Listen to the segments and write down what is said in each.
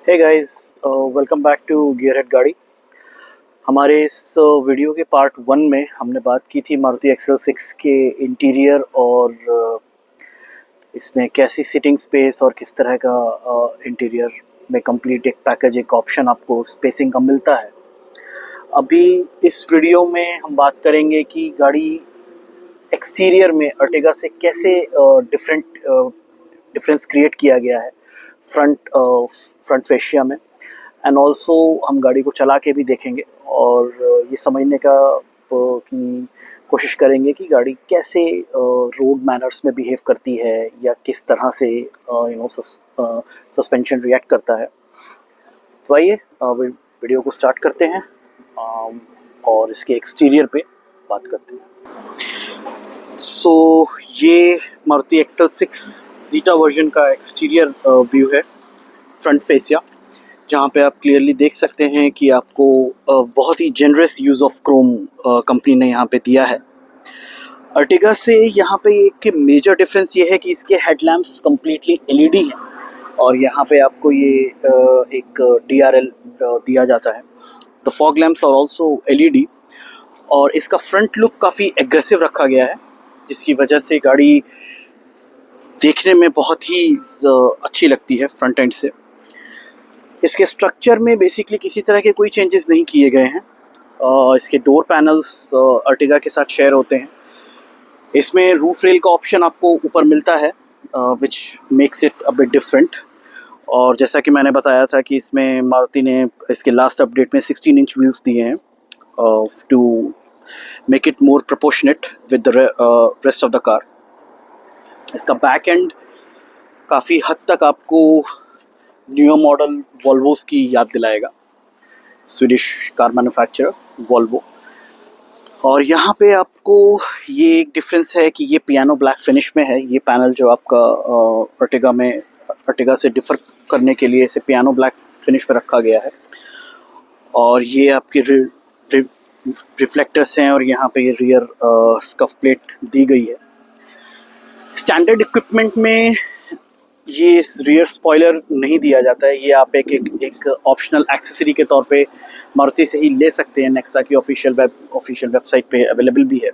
Hey guys, welcome back to Gearhead गाड़ी। हमारे इस वीडियो के पार्ट 1 में हमने बात की थी मारुति एक्सेल 6 के इंटीरियर और इसमें कैसी सीटिंग स्पेस और किस तरह का इंटीरियर में कंप्लीट एक पैकेज, एक ऑप्शन आपको स्पेसिंग का मिलता है। अभी इस वीडियो में हम बात करेंगे कि गाड़ी एक्सटीरियर में अर्टिगा से कैसे डिफरेंस क्रिएट किया गया है फ्रंट फेशिया में। एंड ऑल्सो हम गाड़ी को चला के भी देखेंगे और ये समझने का की कोशिश करेंगे कि गाड़ी कैसे रोड मैनर्स में बिहेव करती है या किस तरह से सस्पेंशन रिएक्ट करता है। तो आइए वीडियो को स्टार्ट करते हैं और इसके एक्सटीरियर पे बात करते हैं। सो ये मारुति एक्सेल 6 ज़ीटा वर्जन का एक्सटीरियर व्यू है फ्रंट फेसिया, जहाँ पे आप क्लियरली देख सकते हैं कि आपको बहुत ही generous use of chrome company ने यहाँ पे दिया है। अर्टिगा से यहाँ पे एक मेजर डिफरेंस ये है कि इसके हेडलैम्प्स कम्प्लीटली एलईडी हैं और यहाँ पे आपको ये एक DRL दिया जाता है। The fog lamps are also LED और इसका फ्रंट लुक काफ़ी एग्रेसिव रखा गया है, जिसकी वजह से गाड़ी देखने में बहुत ही अच्छी लगती है फ्रंट एंड से। इसके स्ट्रक्चर में बेसिकली किसी तरह के कोई चेंजेस नहीं किए गए हैं। इसके डोर पैनल्स अर्टिगा के साथ शेयर होते हैं। इसमें रूफ रेल का ऑप्शन आपको ऊपर मिलता है which makes it a bit different. और जैसा कि मैंने बताया था कि इसमें मारुति ने इसके लास्ट अपडेट में 16 इंच व्हील्स दिए हैं to make it more proportionate with the rest of the car. इसका बैक एंड काफ़ी हद तक आपको न्यू मॉडल वॉल्वोस की याद दिलाएगा, स्वीडिश कार मैन्युफैक्चरर वॉल्वो। और यहाँ पे आपको ये एक डिफरेंस है कि ये पियानो ब्लैक फिनिश में है। ये पैनल जो आपका अर्टिगा से डिफर करने के लिए इसे पियानो ब्लैक फिनिश में रखा गया है। और ये आपके रिफ्लेक्टर्स हैं और यहाँ पे ये रियर स्कफ प्लेट दी गई है। स्टैंडर्ड इक्विपमेंट में ये रियर स्पॉइलर नहीं दिया जाता है। ये आप एक ऑप्शनल एक्सेसरी के तौर पे मारुति से ही ले सकते हैं। नेक्सा की ऑफिशियल वेबसाइट पे अवेलेबल भी है।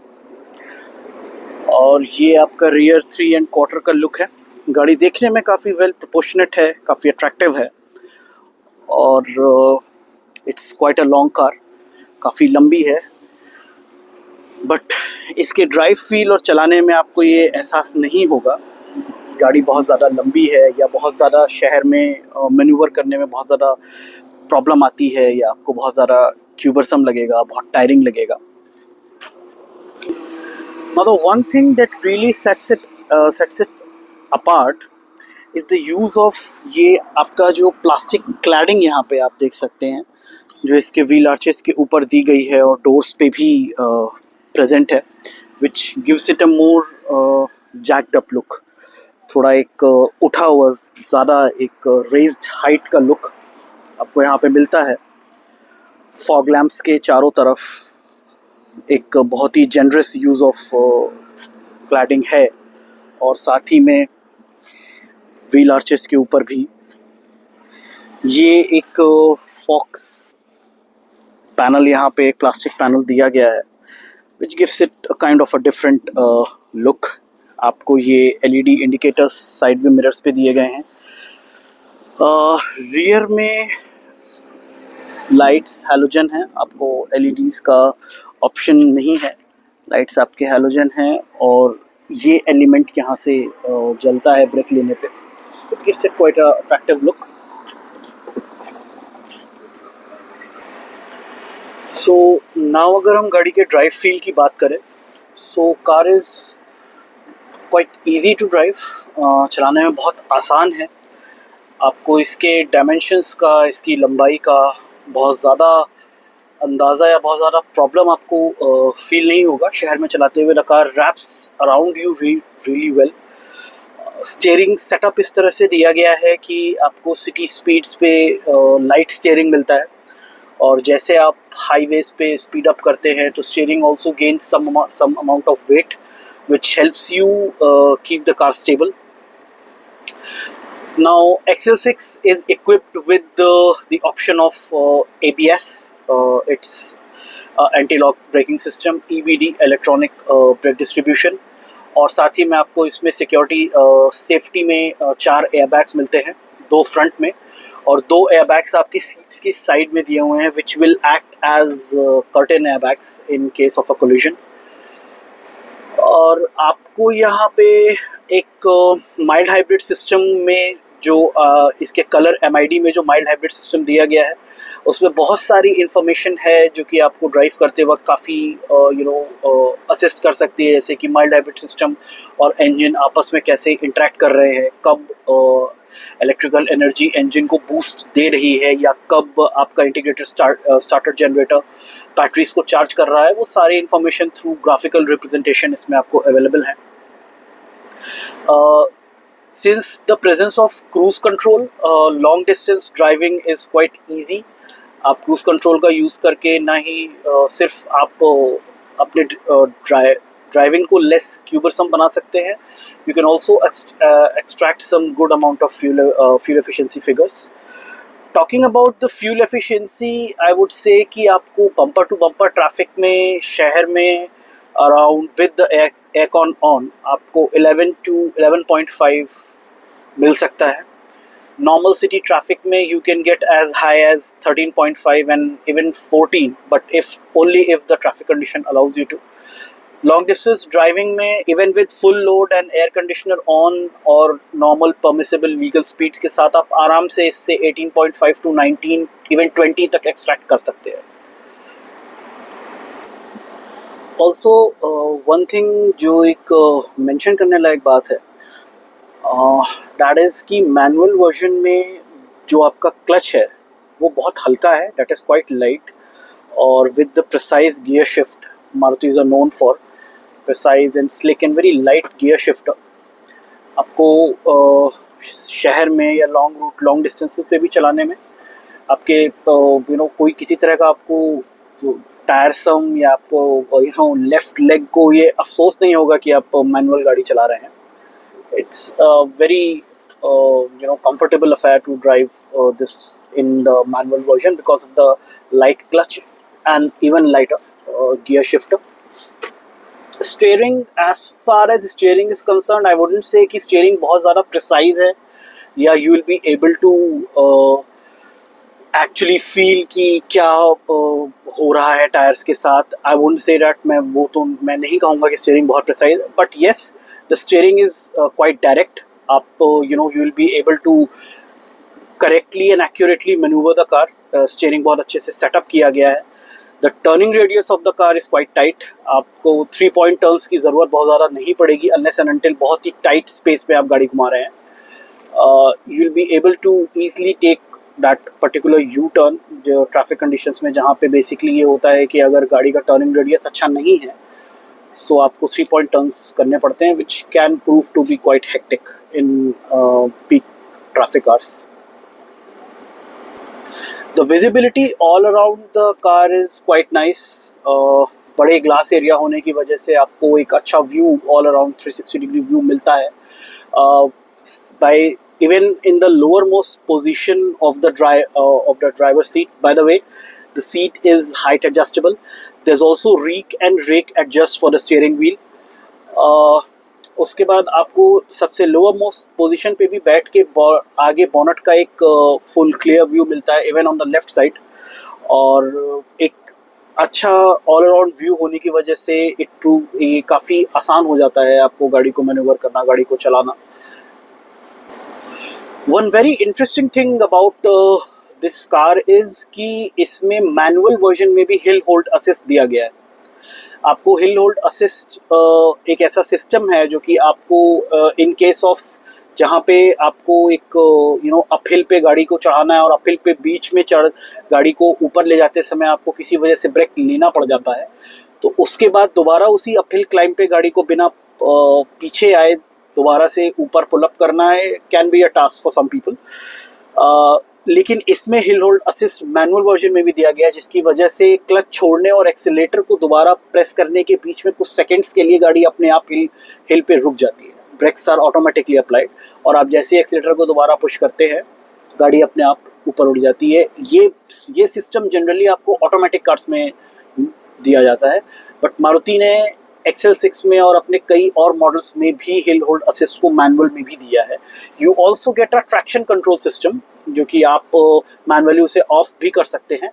और ये आपका रियर 3 1/4 का लुक है। गाड़ी देखने में काफ़ी वेल प्रोपोर्शनेट है, काफ़ी अट्रैक्टिव है और it's quite a long car, काफ़ी लंबी है। बट इसके ड्राइव फील और चलाने में आपको ये एहसास नहीं होगा गाड़ी बहुत ज़्यादा लंबी है या बहुत ज़्यादा शहर में मैन्यूवर करने में बहुत ज़्यादा प्रॉब्लम आती है या आपको बहुत ज़्यादा क्यूबरसम लगेगा, बहुत टायरिंग लगेगा। मतलब one thing that really sets it apart is the use of ये आपका जो प्लास्टिक क्लैडिंग यहाँ पे आप देख सकते हैं, जो इसके व्हील आर्चेस के ऊपर दी गई है और डोर्स पे भी प्रेजेंट है, which gives it a more jacked up look. थोड़ा एक उठा हुआ, ज़्यादा एक रेज्ड हाइट का लुक आपको यहाँ पे मिलता है। फॉग लैम्प्स के चारों तरफ एक बहुत ही जेनरस यूज़ ऑफ क्लैडिंग है और साथ ही में व्हील आर्चेस के ऊपर भी ये एक फॉक्स पैनल, यहाँ पे एक प्लास्टिक पैनल दिया गया है which gives it a kind of a different look. आपको ये एलईडी इंडिकेटर्स साइड में मिरर्स पे दिए गए हैं। रियर में लाइट्स हैलोजन हैं, आपको एलईडीज़ का ऑप्शन नहीं है। लाइट्स आपके हैलोजन हैं और ये एलिमेंट यहाँ से जलता है ब्रेक लेने पे। It gives it quite a attractive look. So now अगर हम गाड़ी के ड्राइव फील की बात करें, so car is quite easy to drive, चलाने में बहुत आसान है। आपको इसके डायमेंशंस का, इसकी लंबाई का बहुत ज़्यादा अंदाज़ा या बहुत ज़्यादा प्रॉब्लम आपको फील नहीं होगा शहर में चलाते हुए। The car wraps around you really well. Steering setup इस तरह से दिया गया है कि आपको सिटी स्पीड्स पे लाइट स्टीयरिंग मिलता है और जैसे आप हाईवेज पे स्पीड अप करते हैं तो steering also gain some amount of weight which helps you keep the car stable. Now XL6 is equipped with the option of ABS. It's anti-lock braking system, EBD electronic brake distribution, और साथ ही में आपको इसमें security safety में 4 airbags मिलते हैं, 2 front में और 2 एयरबैग्स आपकी सीट्स की साइड में दिए हुए हैं, which will act as curtain airbags in case of a collision. और आपको यहाँ पे एक माइल्ड हाइब्रिड सिस्टम में जो इसके कलर MID में जो माइल्ड हाइब्रिड सिस्टम दिया गया है, उसमें बहुत सारी इन्फॉर्मेशन है जो कि आपको ड्राइव करते वक्त काफ़ी असिस्ट कर सकती है, जैसे कि माइल्ड हाइब्रिड सिस्टम और इंजन आपस में कैसे इंटरेक्ट कर रहे हैं, कब इलेक्ट्रिकल एनर्जी इंजन को बूस्ट दे रही है या कब आपका इंटीग्रेटेड स्टार्टर जनरेटर बैटरीज को चार्ज कर रहा है, वो सारी इन्फॉर्मेशन थ्रू ग्राफिकल रिप्रेजेंटेशन इसमें आपको अवेलेबल है। Since the presence of cruise control, long distance driving is quite easy. आप क्रूज कंट्रोल का यूज़ करके ना ही सिर्फ आप अपने ड्राइविंग को लेस क्यूबरसम बना सकते हैं, you can also extract some good amount of fuel efficiency figures. Talking about the fuel efficiency, I would say कि आपको बम्पर टू बम्पर ट्रैफिक में शहर में around with the aircon on आपको 11 to 11.5 मिल सकता है। नॉर्मल सिटी ट्रैफिक में you can get as high as 13.5 and even 14, but if only if the traffic condition allows you to. Long distance driving में even with full load and air conditioner on और normal permissible vehicle speeds के साथ आप आराम से इससे 18.5 to 19 even 20 तक extract कर सकते हैं। ऑल्सो वन थिंग जो एक मेंशन करने लायक बात है, दैट इज़ कि मैनुअल वर्जन में जो आपका क्लच है वो बहुत हल्का है, दैट इज़ क्वाइट लाइट, और with the precise gear shift, Marutis are known for precise and slick and very light gear shift. आपको शहर में या लॉन्ग डिस्टेंसेस पे भी चलाने में आपके कोई किसी तरह का आपको टायरसम या आपको लेफ्ट लेग को ये अफसोस नहीं होगा कि आप मैनुअल गाड़ी चला रहे हैं। It's a very comfortable affair to drive this in the manual version because of the light clutch and even lighter gear shifter. Steering, as far as steering is concerned, I wouldn't say कि steering बहुत ज़्यादा precise है या you will be able to actually feel कि क्या हो रहा है टायर्स के साथ। I wouldn't say that, मैं नहीं कहूँगा कि steering बहुत precise, but yes, the steering is quite direct. आप you will be able to correctly and accurately maneuver the car. Steering बहुत अच्छे से setup किया गया है। The turning radius of the car is quite tight. आपको 3 point turns की ज़रूरत बहुत ज़्यादा नहीं पड़ेगी unless and until बहुत ही tight space पे आप गाड़ी घुमा रहे हैं। You will be able to easily take that particular U-turn जो traffic conditions में, जहाँ पे basically ये होता है कि अगर गाड़ी का turning radius अच्छा नहीं है, सो आपको 3 point टर्न्स करने पड़ते हैं, which can prove to be quite hectic in peak traffic hours. The visibility all around the car is quite nice. बड़े ग्लास एरिया होने की वजह से आपको एक अच्छा view all around 360 degree view मिलता है। By even in the lower most position of the driver seat, by the way the seat is height adjustable. There's also reek and rake adjust for the steering wheel. उसके बाद आपको सबसे lower most position पे भी बैठ के आगे bonnet का एक फुल क्लियर व्यू मिलता है even on the left side, और एक अच्छा ऑल अराउंड व्यू होने की वजह से ये काफ़ी आसान हो जाता है आपको गाड़ी को मैन्यूवर करना, गाड़ी को चलाना। One very interesting thing about this car is कि इसमें मैनुअल वर्जन में भी हिल होल्ड असिस्ट दिया गया है। आपको हिल होल्ड असिस्ट एक ऐसा सिस्टम है जो कि आपको इन केस ऑफ जहाँ पे आपको एक अपहिल पे गाड़ी को चढ़ाना है और अपहिल पे बीच में गाड़ी को ऊपर ले जाते समय आपको किसी वजह से ब्रेक लेना पड़ जाता है, तो उसके बाद दोबारा उसी अपहिल क्लाइम पे गाड़ी को बिना पीछे आए दोबारा से ऊपर पुल अप करना है, can be a task for some people. लेकिन इसमें hill hold assist manual version में भी दिया गया है, जिसकी वजह से क्लच छोड़ने और एक्सीलरेटर को दोबारा प्रेस करने के बीच में कुछ सेकंड्स के लिए गाड़ी अपने आप हिल पे रुक जाती है। ब्रेक्स आर ऑटोमेटिकली अप्लाइड, और आप जैसे एक्सीलेटर को दोबारा पुश करते हैं गाड़ी अपने आप ऊपर उड़ जाती है। ये सिस्टम जनरली आपको ऑटोमेटिक कार्स में दिया जाता है, बट मारुति ने XL6 में और अपने कई और मॉडल्स में भी हिल होल्ड असिस्ट को मैनुअल में भी दिया है। You also get a traction control system, जो कि आप मैनुअली उसे ऑफ भी कर सकते हैं,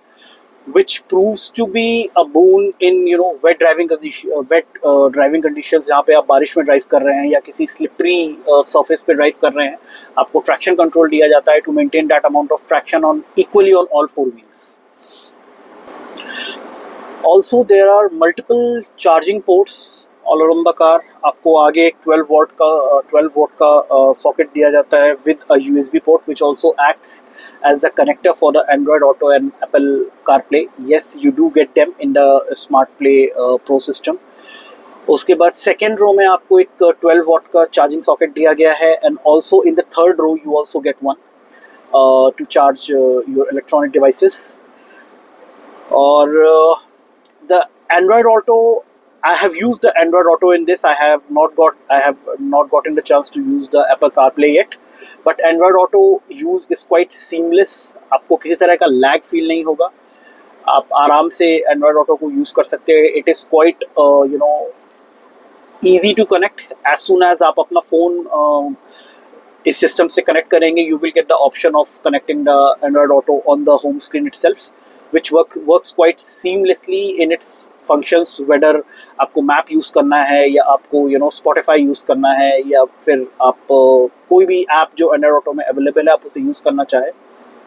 which proves to be a boon in wet driving conditions, जहाँ पे आप बारिश में ड्राइव कर रहे हैं या किसी स्लिपरी सरफेस पे ड्राइव कर रहे हैं, आपको ट्रैक्शन कंट्रोल दिया जाता है to maintain that amount of traction on equally on all four wheels. Also there are multiple charging ports all around the car। आपको आगे एक 12 वोल्ट का सॉकेट दिया जाता है with a USB port which also acts as the connector for the Android Auto and Apple CarPlay। Yes, you do get them in the Smart Play Pro system। उसके बाद second row में आपको एक 12 what का charging socket दिया गया है, and also in the third row you also get one to charge your electronic devices. और the Android Auto, I have used the Android Auto in this। I have not gotten the chance to use the Apple CarPlay yet, but Android Auto use is quite seamless। आपको किसी तरह का lag feel नहीं होगा, आप आराम से Android Auto को यूज़ कर सकते हैं। It is quite easy to connect। as soon as आप अपना फ़ोन इस सिस्टम से कनेक्ट करेंगे, you will get the option of connecting the Android Auto on the home screen itself, which works quite seamlessly in its functions, whether आपको map use करना है या आपको Spotify यूज़ करना है, या फिर आप कोई भी ऐप जो Android Auto में अवेलेबल है आप उसे यूज़ करना चाहे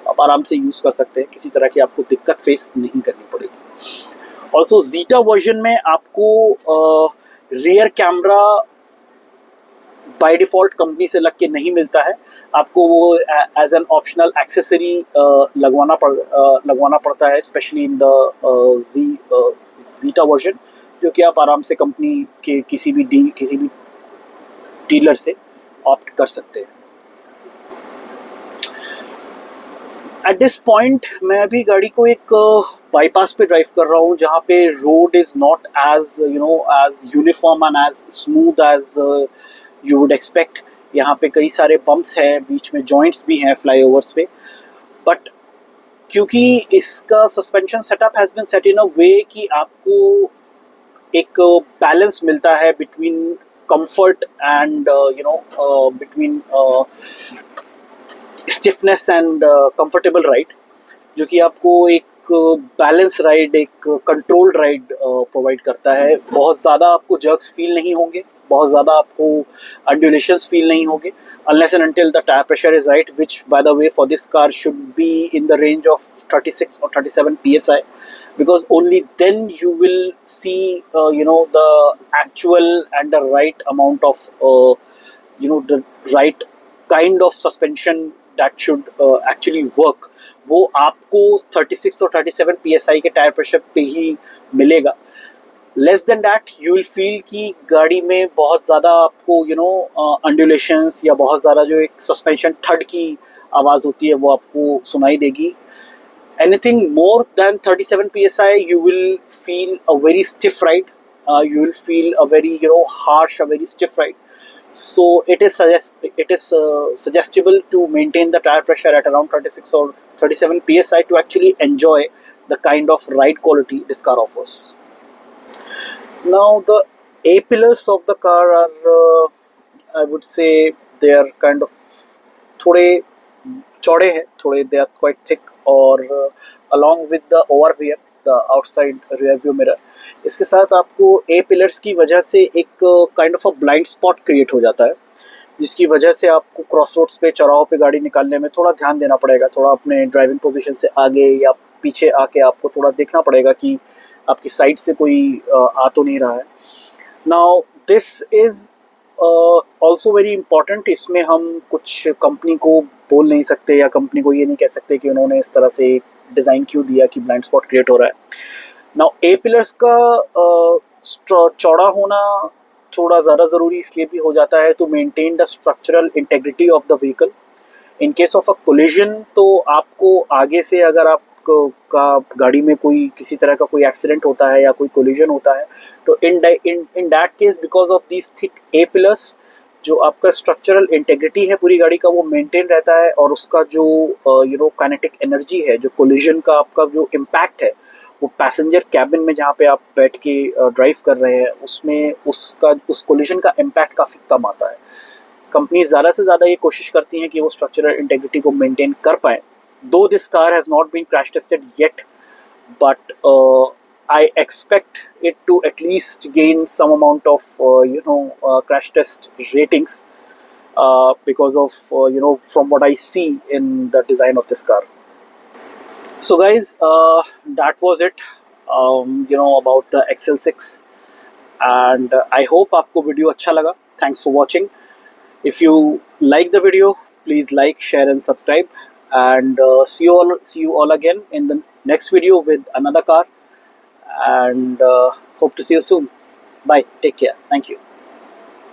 आप आराम से यूज़ कर सकते हैं, किसी तरह की आपको दिक्कत फेस नहीं करनी पड़ेगी। ऑल्सो Zeta वर्जन में आपको rear camera by default company से लग के नहीं मिलता है, आपको वो एज एन ऑप्शनल एक्सेसरी लगवाना पड़ता है, specially in the Zeta version, जो कि आप आराम से कंपनी के किसी भी डीलर से ऑप्ट कर सकते हैं। एट दिस पॉइंट मैं अभी गाड़ी को एक बाईपास पे ड्राइव कर रहा हूँ, जहाँ पे road is not as as uniform and as smooth as you would expect. यहाँ पे कई सारे बम्प्स हैं, बीच में जॉइंट्स भी हैं फ्लाईओवर्स पे, बट क्योंकि इसका suspension setup has been set in a way कि आपको एक बैलेंस मिलता है between comfort and between stiffness and comfortable ride, जो कि आपको एक बैलेंस राइड, एक कंट्रोल्ड राइड प्रोवाइड करता है। बहुत ज़्यादा आपको जर्क्स फील नहीं होंगे, बहुत ज़्यादा आपको अंडुलेशंस फील नहीं होंगे, unless and until the tire pressure is right, which by the way for this car should be in the range of 36 or 37 psi, because only then you will see the actual and the right amount of the right kind of suspension that should actually work। वो आपको 36 और 37 psi के tyre pressure पे ही मिलेगा। Less than that you will feel कि गाड़ी में बहुत ज़्यादा आपको अंडुलेशंस या बहुत ज़्यादा जो एक सस्पेंशन थड की आवाज़ होती है वो आपको सुनाई देगी। Anything more than 37 psi you will feel a very stiff ride, you will feel a very harsh, a very stiff ride। So it is suggestible to maintain the tire pressure at around 36 or 37 psi to actually enjoy the kind of ride quality this car offers। Now the A-pillars of the car are I would say they are kind of थोड़े चौड़े हैं, थोड़े they are quite thick, और along with the ORVM, the outside rear view mirror, इसके साथ आपको A-pillars की वजह से एक kind of a blind spot create हो जाता है, जिसकी वजह से आपको क्रॉस रोड्स पे, चौराहों पे गाड़ी निकालने में थोड़ा ध्यान देना पड़ेगा, थोड़ा अपने ड्राइविंग पोजीशन से आगे या पीछे आके आपको थोड़ा देखना पड़ेगा कि आपकी साइड से कोई आ तो नहीं रहा है। Now this is also very important. इसमें हम कुछ कंपनी को बोल नहीं सकते या कंपनी को ये नहीं कह सकते कि उन्होंने इस तरह से डिज़ाइन क्यों दिया कि ब्लाइंड स्पॉट क्रिएट हो रहा है। नाउ A-पिलर्स का चौड़ा होना थोड़ा ज़्यादा ज़रूरी इसलिए भी हो जाता है to maintain the structural integrity of the vehicle. In case of a collision तो आपको आगे से अगर आप का गाड़ी में कोई किसी तरह का कोई एक्सीडेंट होता है या कोई कोलिजन होता है, तो in that case because of these thick A pillars जो आपका स्ट्रक्चरल इंटेग्रिटी है पूरी गाड़ी का वो मेंटेन रहता है, और उसका जो काइनेटिक एनर्जी है, जो कोलिजन का आपका जो इम्पैक्ट है, वो पैसेंजर कैबिन में जहाँ पे आप बैठ के ड्राइव कर रहे हैं उसमें उस कोलिजन का इम्पैक्ट काफ़ी कम आता है। कंपनी ज़्यादा से ज़्यादा ये कोशिश करती हैं कि वो स्ट्रक्चरल इंटेग्रिटी को मेंटेन कर पाएँ। Though this car has not been crash tested yet, but I expect it to at least gain some amount of crash test ratings because of from what I see in the design of this car. So guys, that was it about the XL6, and I hope आपको video अच्छा लगा. Thanks for watching. If you like the video, please like, share and subscribe, and see you all again in the next video with another car, and hope to see you soon. Bye, take care, thank you.